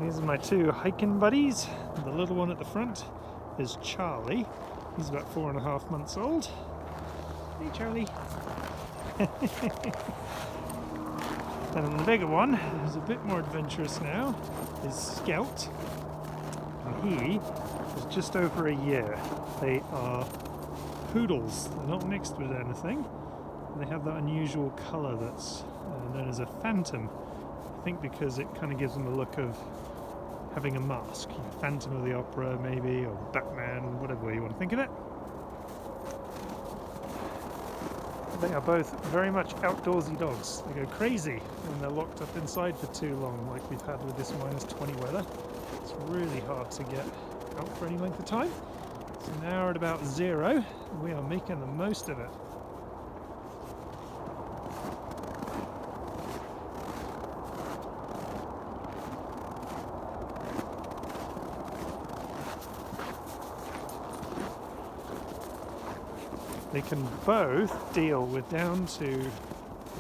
These are my two hiking buddies. The little one at the front is Charlie. He's about 4.5 months old. Hey Charlie. And then the bigger one, who's a bit more adventurous now, is Scout. And he is just over a year. They are poodles. They're not mixed with anything. They have that unusual colour that's known as a phantom. I think because it kind of gives them the look of having a mask. You know, Phantom of the Opera maybe, or Batman, whatever way you want to think of it. They are both very much outdoorsy dogs. They go crazy when they're locked up inside for too long, like we've had with this -20 weather. It's really hard to get out for any length of time. So now we're at about 0, and we are making the most of it. They can both deal with down to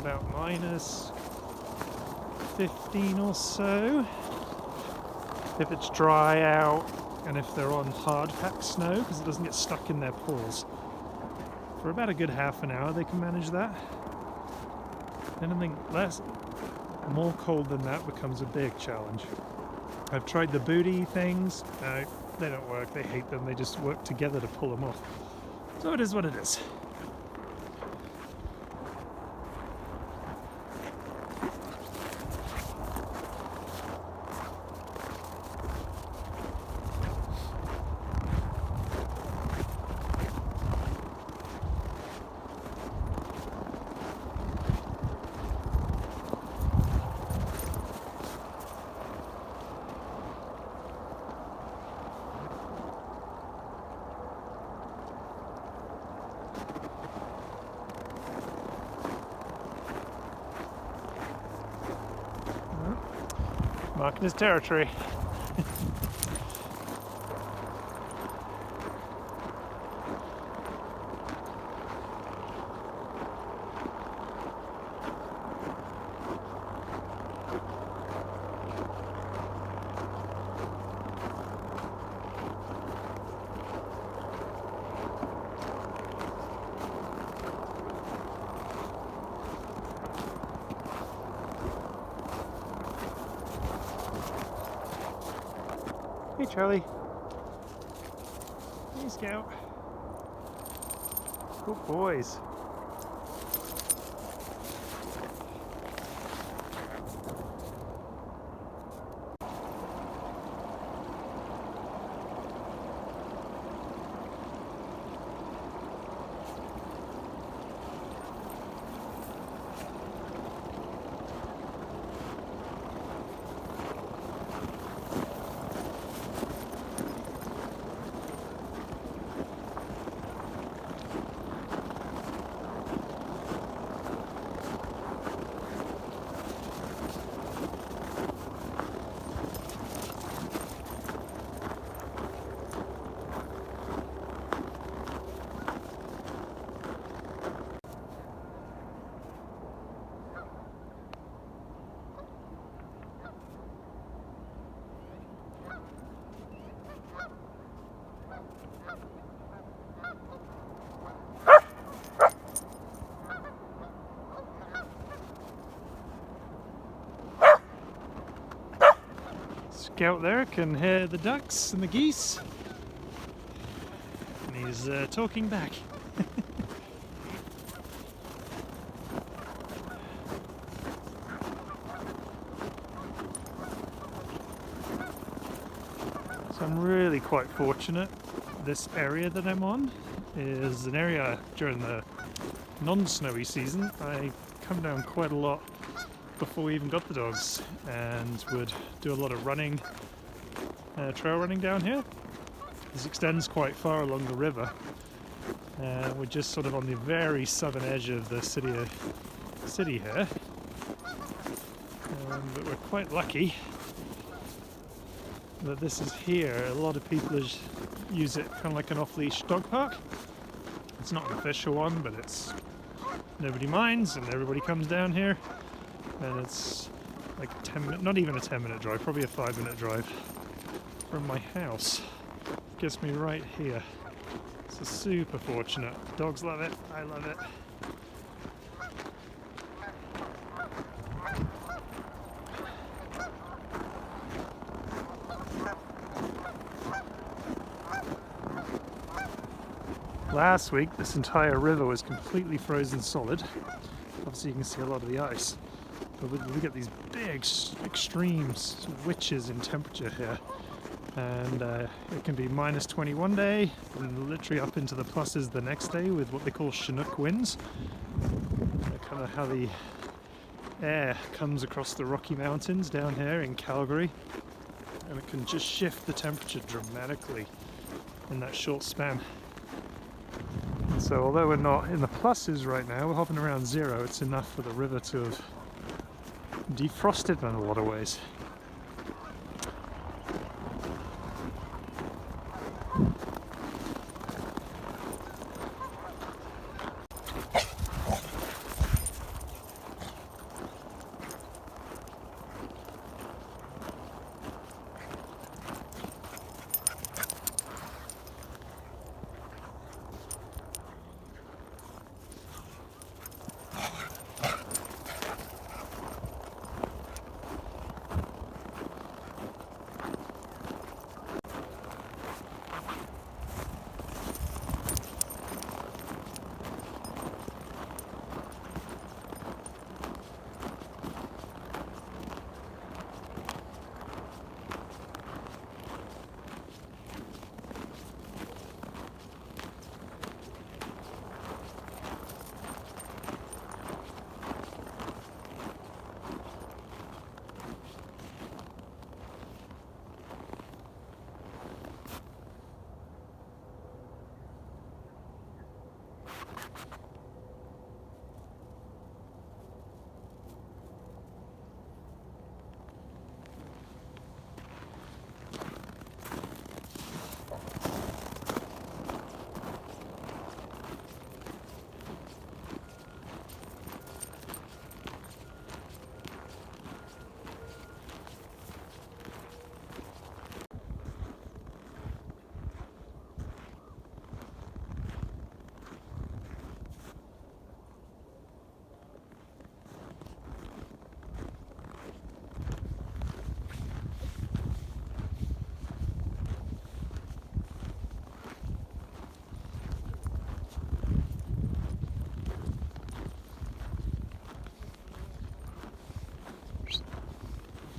about -15 or so if it's dry out and if they're on hard packed snow, because it doesn't get stuck in their paws. For about a good half an hour they can manage that. Anything more cold than that becomes a big challenge. I've tried the booty things. No, they don't work. They hate them. They just work together to pull them off. So it is what it is. Marking his territory. Hey Charlie. Hey Scout. Good boys. Scout there can hear the ducks and the geese, and he's talking back. So I'm really quite fortunate. This area that I'm on is an area during the non-snowy season. I come down quite a lot before we even got the dogs, and would do a lot of running, trail running down here. This extends quite far along the river. We're just sort of on the very southern edge of the city here, but we're quite lucky that this is here. A lot of people use it kind of like an off-leash dog park. It's not an official one, but nobody minds, and everybody comes down here. And it's like 10 minute, not even a 10-minute drive, probably a 5-minute drive from my house. Gets me right here. So super fortunate. Dogs love it, I love it. Last week, this entire river was completely frozen solid. Obviously, you can see a lot of the ice. But we get these big extreme switches in temperature here. And it can be minus 20 one day, and literally up into the pluses the next day with what they call Chinook winds. Kind of how the air comes across the Rocky Mountains down here in Calgary. And it can just shift the temperature dramatically in that short span. So although we're not in the pluses right now, we're hopping around 0, it's enough for the river to have defrosted in a lot of ways.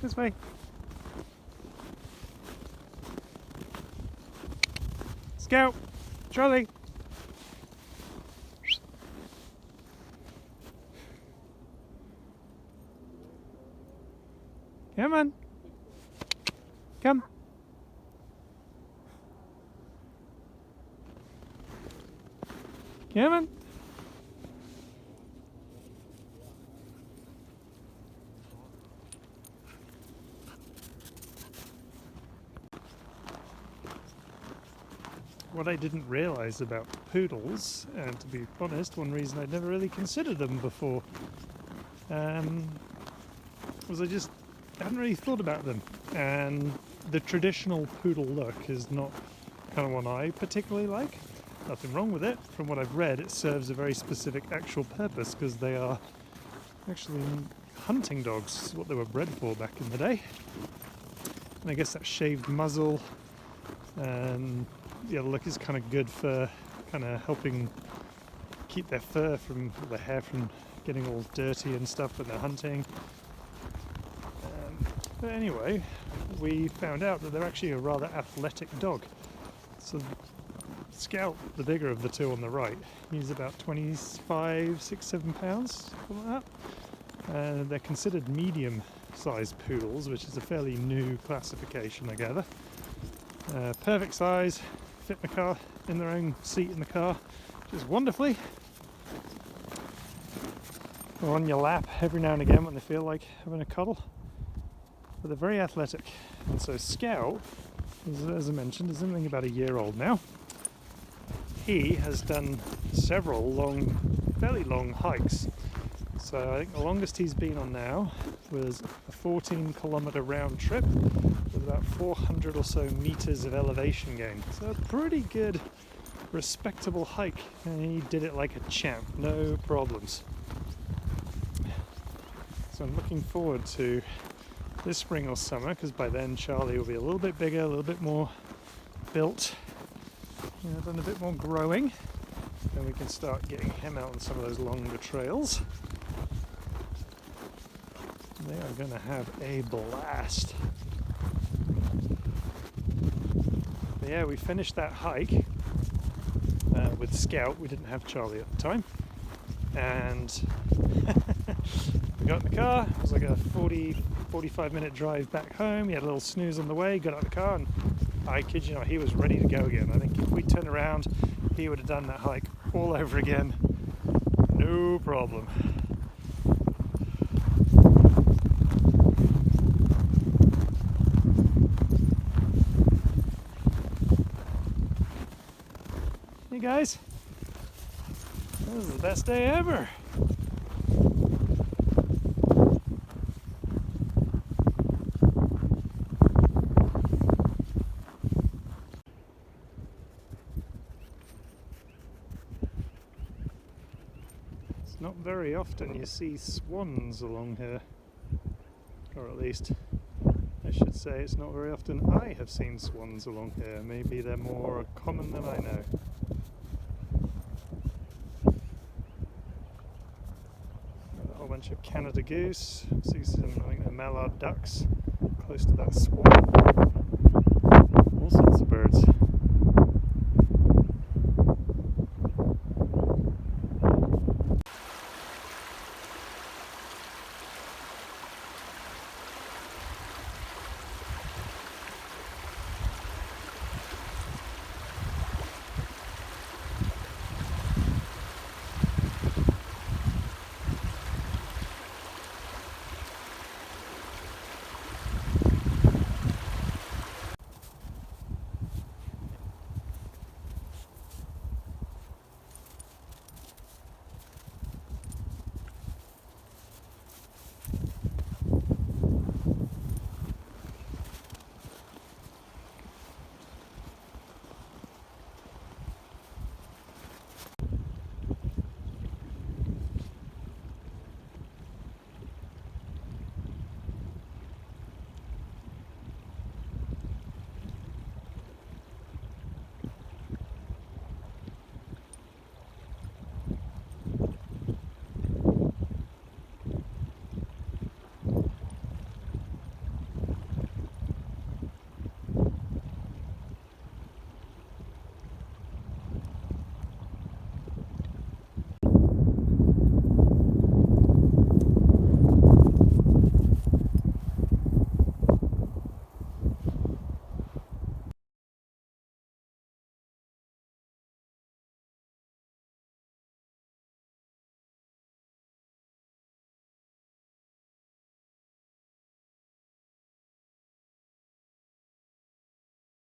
This way. Scout! Charlie! Come on. Come. Come on. What I didn't realize about poodles, and to be honest, one reason I'd never really considered them before, was I just hadn't really thought about them. And the traditional poodle look is not kind of one I particularly like. Nothing wrong with it. From what I've read, it serves a very specific actual purpose because they are actually hunting dogs, what they were bred for back in the day. And I guess that shaved muzzle and the look is kind of good for kind of helping keep their fur from, the hair from getting all dirty and stuff when they're hunting. But anyway, we found out that they're actually a rather athletic dog. So Scout, the bigger of the two on the right, he's about 25, 6, 7 pounds, something like that. They're considered medium-sized poodles, which is a fairly new classification, I gather. Perfect size, fit in the car, in their own seat in the car, just wonderfully. Or on your lap every now and again when they feel like having a cuddle. But they're very athletic. And so Scout, as I mentioned, is only about a year old now. He has done several fairly long hikes. So I think the longest he's been on now was a 14-kilometer round trip with about 400 or so meters of elevation gain. So a pretty good, respectable hike, and he did it like a champ, no problems. So I'm looking forward to this spring or summer, because by then Charlie will be a little bit bigger, a little bit more built, done a bit more growing. Then we can start getting him out on some of those longer trails. They are going to have a blast. But yeah, we finished that hike with Scout. We didn't have Charlie at the time. And we got in the car. It was like a 45-minute drive back home. He had a little snooze on the way, got out of the car, and I kid you not, he was ready to go again. I think if we turned around, he would have done that hike all over again. No problem. Hey guys, this is the best day ever. It's not very often you see swans along here, or at least I should say it's not very often I have seen swans along here. Maybe they're more common than I know. A bunch of Canada goose, see some, I think they're mallard ducks close to that swamp. All sorts of birds.